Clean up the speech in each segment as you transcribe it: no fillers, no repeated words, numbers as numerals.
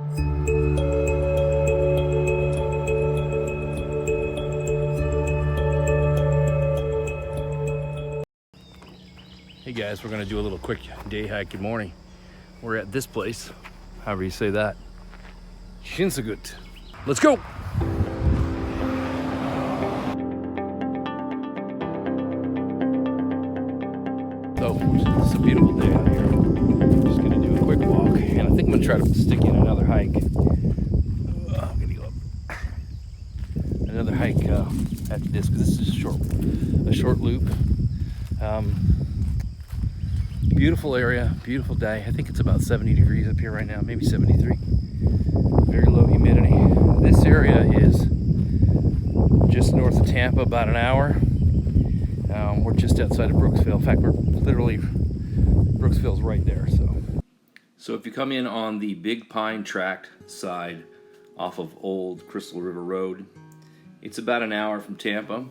Hey guys, we're gonna do a little quick day hike. Good morning. We're at this place, however you say that, Chinsegut. Let's go. So it's a beautiful day out here. Just gonna do a quick walk, and I think I'm gonna try to stick in another hike. I'm gonna go up another hike after this, because this is a short loop. Beautiful area, beautiful day. I think it's about 70 degrees up here right now, maybe 73. Very low humidity. This area is just north of Tampa, about an hour. We're just outside of Brookesville. In fact, we're literally, Brookesville's right there. So if you come in on the Big Pine Tract side off of Old Crystal River Road, it's about an hour from Tampa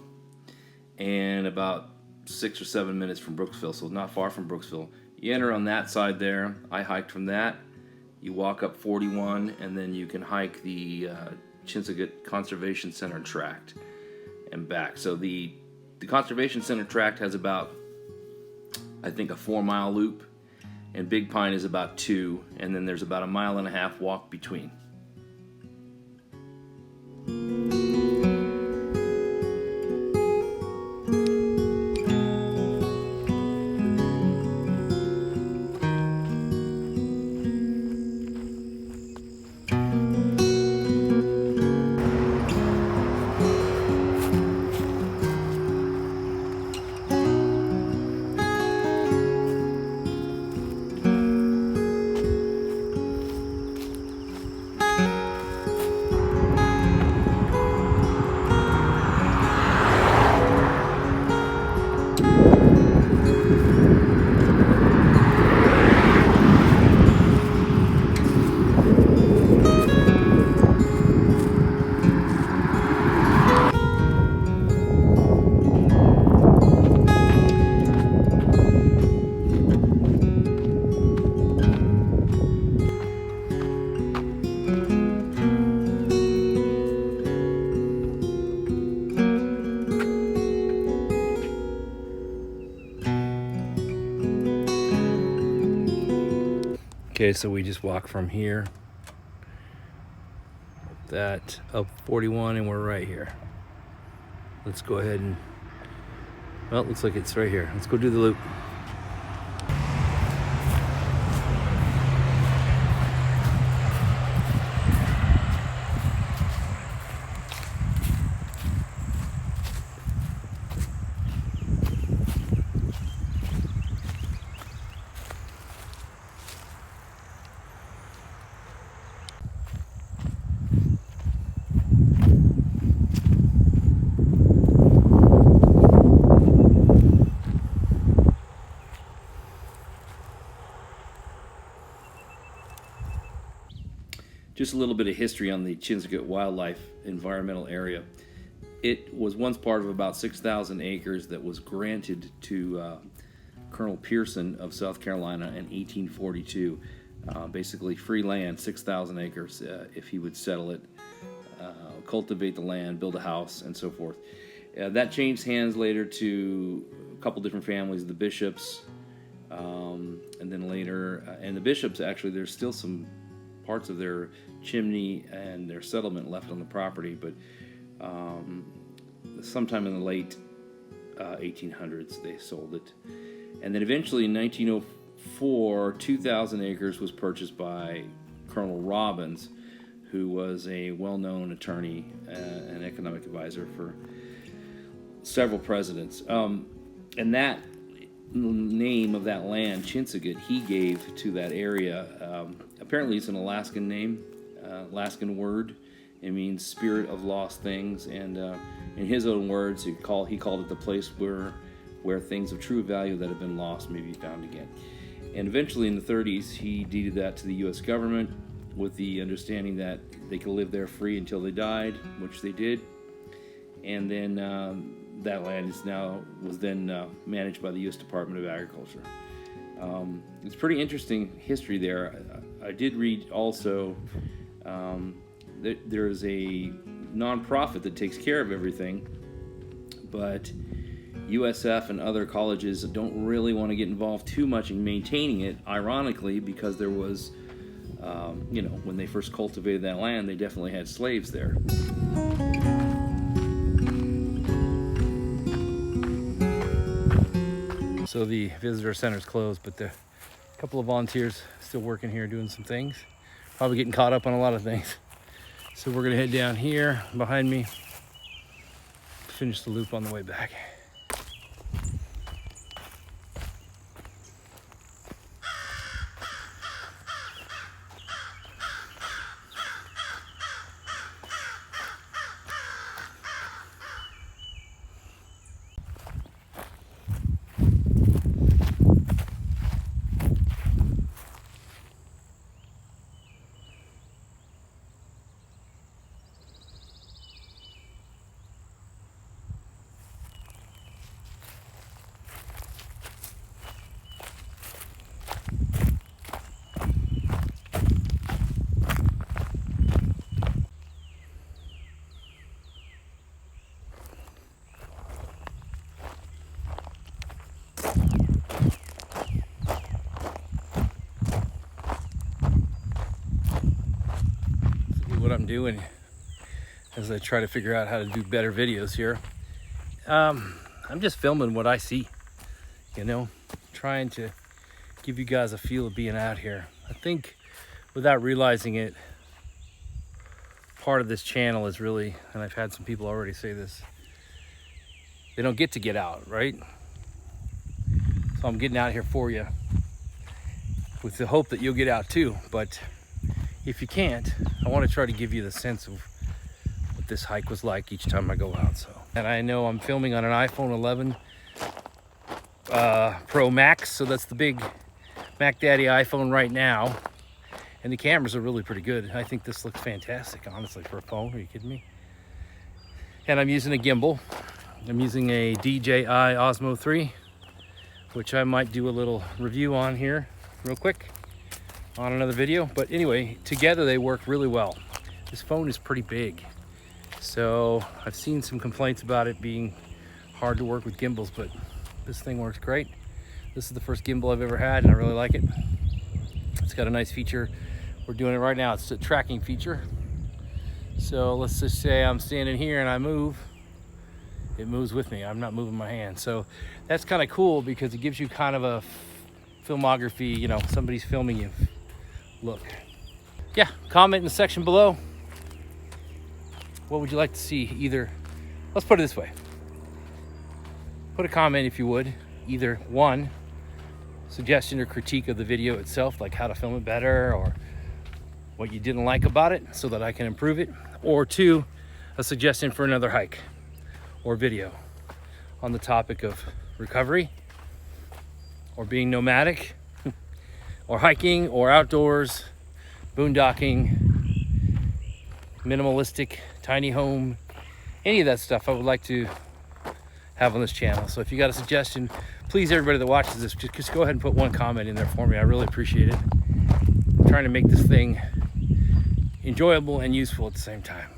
and about 6 or 7 minutes from Brookesville, so not far from Brookesville. You enter on that side there. I hiked from that. You walk up 41, and then you can hike the Chinsegut Conservation Center Tract and back. So the Conservation Center Tract has about, I think, a 4-mile loop, and Big Pine is about 2, and then there's about a 1.5 mile walk between. Okay, so we just walk from here, that up 41, and we're right here. Let's go ahead and, well, it looks like it's right here. Let's go do the loop. Just a little bit of history on the Chinsegut Wildlife Environmental Area. It was once part of about 6,000 acres that was granted to Colonel Pearson of South Carolina in 1842. Basically free land, 6,000 acres, if he would settle it, cultivate the land, build a house, and so forth. That changed hands later to a couple different families, the Bishops, and then later, and the Bishops, actually, there's still some parts of their chimney and their settlement left on the property, but sometime in the late 1800s they sold it. And then eventually in 1904, 2,000 acres was purchased by Colonel Robbins, who was a well-known attorney and economic advisor for several presidents. And that name of that land, Chinsegut, he gave to that area. Apparently it's an Alaskan name, Alaskan word. It means spirit of lost things, and in his own words, he called it the place where things of true value that have been lost may be found again. And eventually in the 30s, he deeded that to the U.S. government with the understanding that they could live there free until they died, which they did. And then that land was then managed by the U.S. Department of Agriculture. It's pretty interesting history there. I did read also There's a nonprofit that takes care of everything, but USF and other colleges don't really want to get involved too much in maintaining it, ironically, because there was, when they first cultivated that land, they definitely had slaves there. So the visitor center is closed, but a couple of volunteers still working here doing some things. Probably getting caught up on a lot of things. So we're gonna head down here behind me, finish the loop on the way back. What I'm doing as I try to figure out how to do better videos here. I'm just filming what I see, trying to give you guys a feel of being out here. I think without realizing it, part of this channel is really, and I've had some people already say this, they don't get to get out, right? So I'm getting out here for you with the hope that you'll get out too. But if you can't, I want to try to give you the sense of what this hike was like each time I go out. And I know I'm filming on an iPhone 11 Pro Max, so that's the big Mac Daddy iPhone right now. And the cameras are really pretty good. I think this looks fantastic, honestly, for a phone. Are you kidding me? And I'm using a gimbal. I'm using a DJI Osmo 3, which I might do a little review on here real quick on another video. But anyway, together they work really well. This phone is pretty big, so I've seen some complaints about it being hard to work with gimbals, but this thing works great. This is the first gimbal I've ever had, and I really like it. It's got a nice feature. We're doing it right now. It's a tracking feature. So let's just say I'm standing here and I move, it moves with me. I'm not moving my hand. So that's kind of cool because it gives you kind of a filmography, somebody's filming you look. Yeah, comment in the section below. What would you like to see? Either, let's put it this way. Put a comment if you would. Either one, suggestion or critique of the video itself, like how to film it better or what you didn't like about it so that I can improve it. Or two, a suggestion for another hike or video on the topic of recovery or being nomadic or hiking or outdoors, boondocking, minimalistic, tiny home, any of that stuff I would like to have on this channel. So if you got a suggestion, please, everybody that watches this, just go ahead and put one comment in there for me. I really appreciate it. I'm trying to make this thing enjoyable and useful at the same time.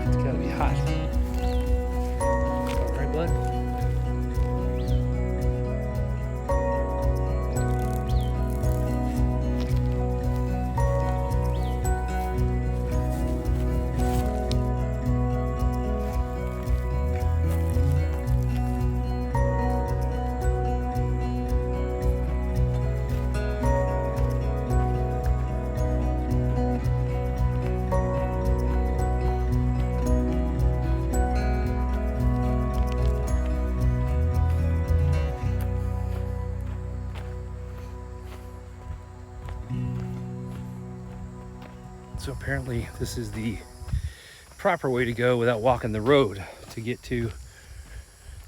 It's gotta be hot. All right, bud? So apparently this is the proper way to go without walking the road to get to the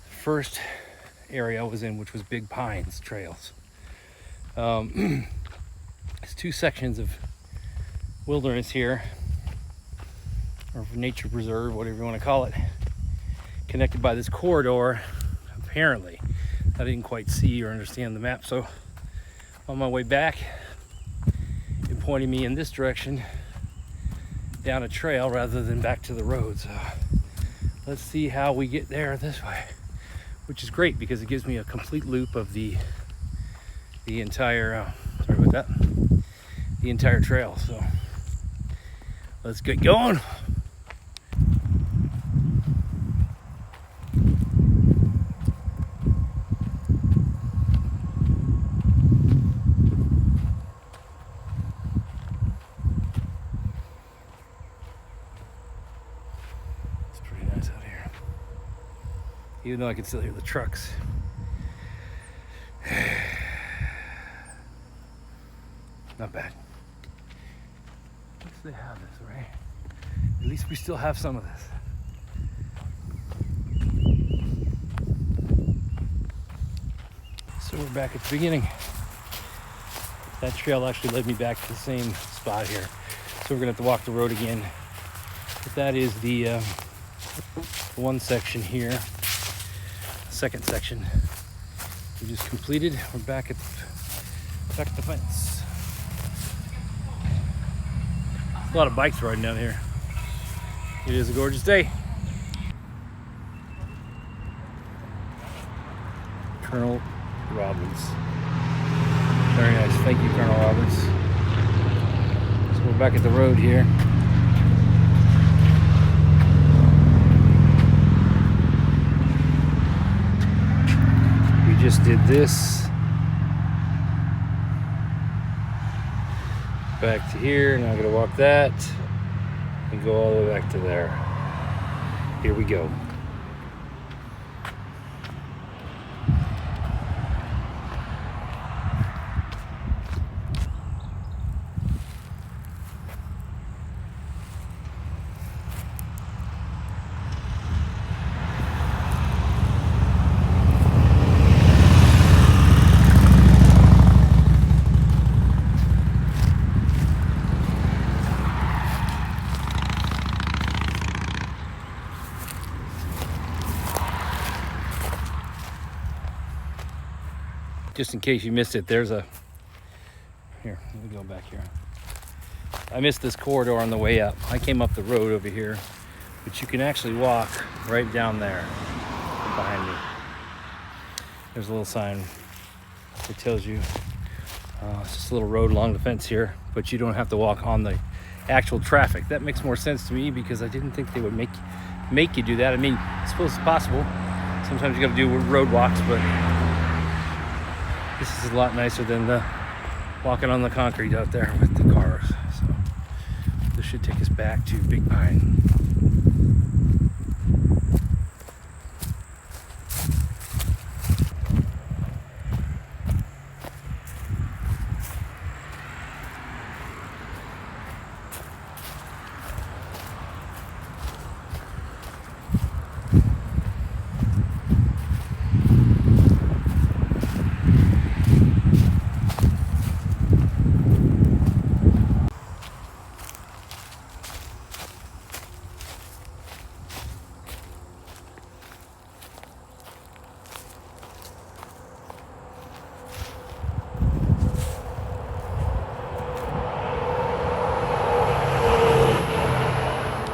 first area I was in, which was Big Pines Trails. It's two sections of wilderness here, or nature preserve, whatever you want to call it, connected by this corridor. Apparently, I didn't quite see or understand the map, so on my way back, it pointed me in this direction down a trail rather than back to the road. So let's see how we get there this way, which is great because it gives me a complete loop of the entire sorry about that, the entire trail. So let's get going. Even though I can still hear the trucks. Not bad. At least they have this, right? At least we still have some of this. So we're back at the beginning. That trail actually led me back to the same spot here. So we're gonna have to walk the road again. But that is the one section here. Second section we just completed. We're back at the fence. A lot of bikes riding down here. It is a gorgeous day. Colonel Robbins. Very nice. Thank you, Colonel Robbins. So we're back at the road here. Just did this back to here. Now I'm gonna walk that and go all the way back to there. Here we go. Just in case you missed it, there's a, here, let me go back here. I missed this corridor on the way up. I came up the road over here, but you can actually walk right down there behind me. There's a little sign that tells you it's just a little road along the fence here, but you don't have to walk on the actual traffic. That makes more sense to me because I didn't think they would make you do that. I mean, I suppose it's possible. Sometimes you got to do road walks, but this is a lot nicer than the walking on the concrete out there with the cars. So this should take us back to Big Pine.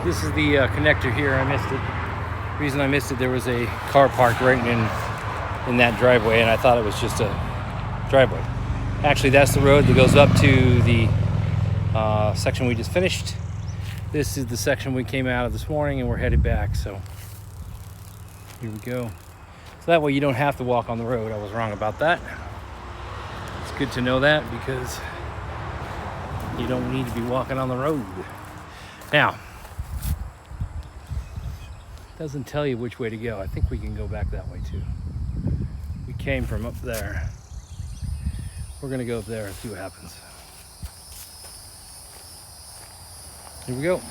This is the connector here. I missed it. The reason I missed it, there was a car parked right in that driveway, and I thought it was just a driveway. Actually, that's the road that goes up to the section we just finished. This is the section we came out of this morning, and we're headed back. So here we go. So that way you don't have to walk on the road. I was wrong about that. It's good to know that, because you don't need to be walking on the road. Now, it doesn't tell you which way to go. I think we can go back that way too. We came from up there. We're gonna go up there and see what happens. Here we go.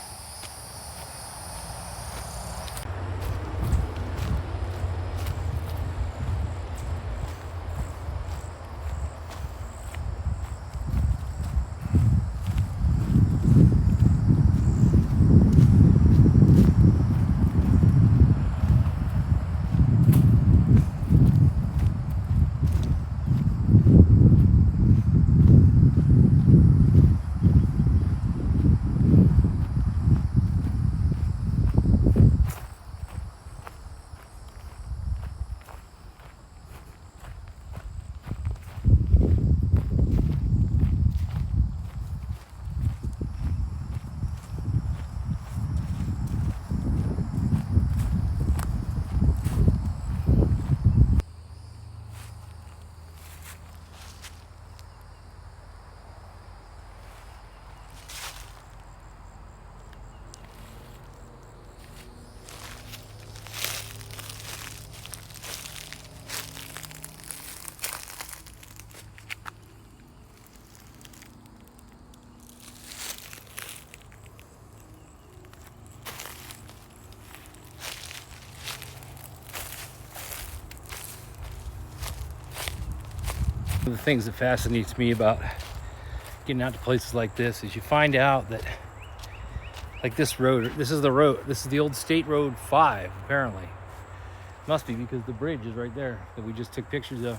One of the things that fascinates me about getting out to places like this is you find out that, like this road, this is the old State Road 5, apparently. Must be, because the bridge is right there that we just took pictures of.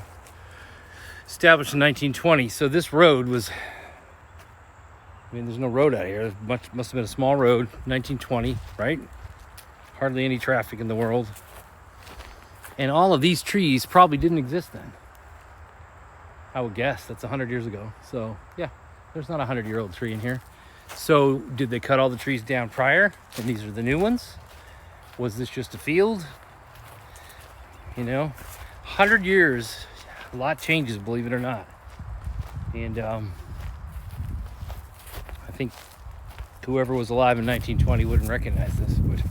Established in 1920. So this road was, I mean, there's no road out here. Must have been a small road, 1920, right? Hardly any traffic in the world. And all of these trees probably didn't exist then. I would guess that's 100 years ago. So yeah, there's not a 100-year-old tree in here. So did they cut all the trees down prior, and these are the new ones? Was this just a field? You know, 100 years, a lot changes, believe it or not. And I think whoever was alive in 1920 wouldn't recognize this, but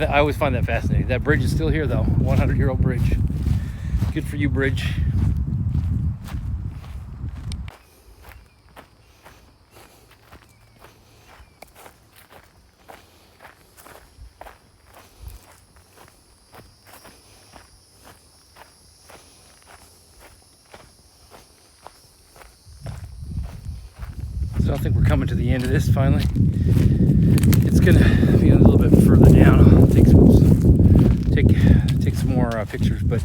I always find that fascinating. That bridge is still here though, 100-year-old bridge. Good for you, bridge. So I think we're coming to the end of this finally. It's gonna be a little bit further down. I'll take some more pictures, but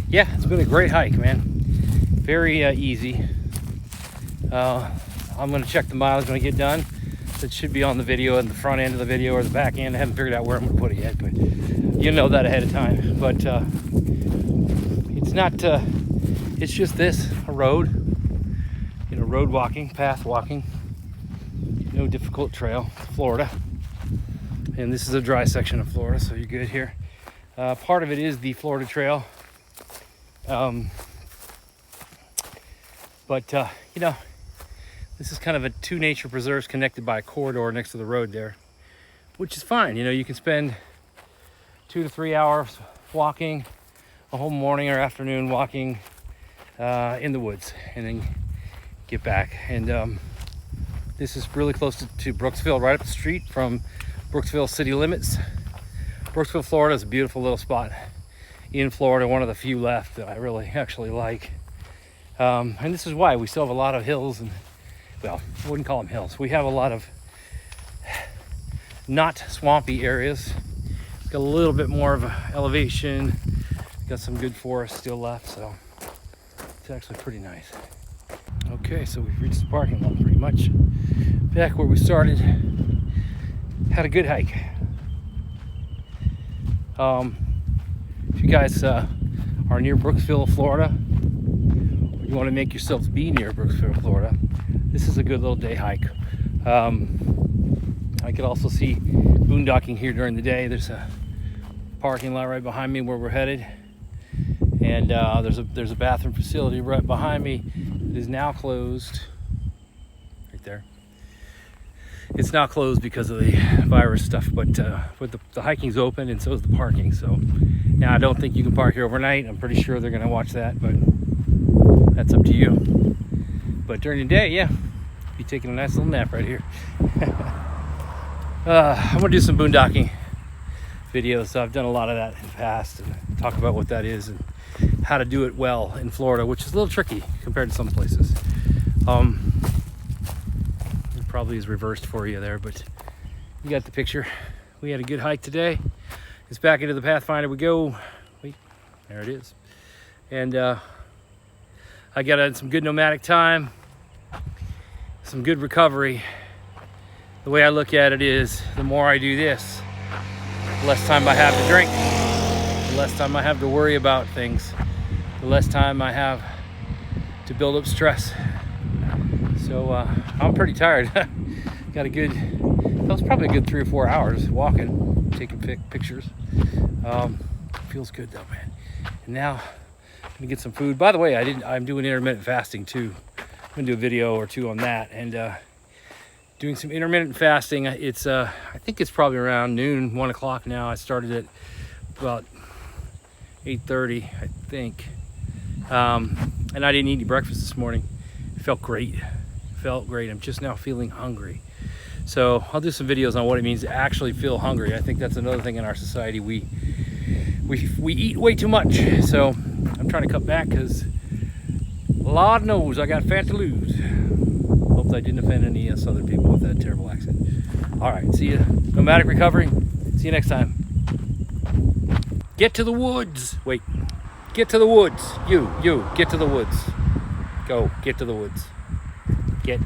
yeah, it's been a great hike, man. Very easy. I'm gonna check the mileage when I get done. It should be on the video, in the front end of the video or the back end. I haven't figured out where I'm gonna put it yet, but you know that ahead of time. But it's not. It's just this, a road. You know, road walking, path walking. No difficult trail. Florida. And this is a dry section of Florida, so you're good here. Part of it is the Florida Trail. But you know, this is kind of a 2 nature preserves connected by a corridor next to the road there, which is fine. You know, you can spend 2 to 3 hours walking, a whole morning or afternoon walking in the woods, and then get back. And this is really close to Brookesville, right up the street from Brookesville city limits. Brookesville, Florida is a beautiful little spot in Florida, one of the few left that I really actually like. And this is why we still have a lot of hills, and well, I wouldn't call them hills. We have a lot of not swampy areas. Got a little bit more of a elevation. Got some good forest still left, so it's actually pretty nice. Okay, so we've reached the parking lot pretty much. Back where we started. Had a good hike. If you guys are near Brookesville, Florida, or you want to make yourselves be near Brookesville, Florida, this is a good little day hike. I could also see boondocking here during the day. There's a parking lot right behind me where we're headed, and there's a bathroom facility right behind me. It is now closed. Right there. It's now closed because of the virus stuff, but the hiking's open, and so is the parking. So now I don't think you can park here overnight. I'm pretty sure they're going to watch that, but that's up to you. But during the day, yeah, be taking a nice little nap right here. I'm going to do some boondocking videos. So I've done a lot of that in the past, and talk about what that is and how to do it well in Florida, which is a little tricky compared to some places. It probably is reversed for you there, but you got the picture. We had a good hike today. It's back into the Pathfinder we go. Wait, there it is. And I got some good nomadic time, some good recovery. The way I look at it is, the more I do this, the less time I have to drink, the less time I have to worry about things, the less time I have to build up stress. So I'm pretty tired. Got a good, that was probably a good 3 or 4 hours walking, taking pictures. Feels good though, man. And now I'm gonna get some food. By the way, I'm doing intermittent fasting too. I'm gonna do a video or two on that, and doing some intermittent fasting. It's I think it's probably around noon, 1 o'clock now. I started at about 8:30, I think. And I didn't eat any breakfast this morning. It felt great. I'm just now feeling hungry. So I'll do some videos on what it means to actually feel hungry. I think that's another thing in our society. We eat way too much. So I'm trying to cut back because Lord knows I got fat to lose. Hope I didn't offend any Southern people with that terrible accent. All right, see you. Nomadic recovery. See you next time. Get to the woods. Wait, get to the woods. You, get to the woods. Go, get to the woods. Get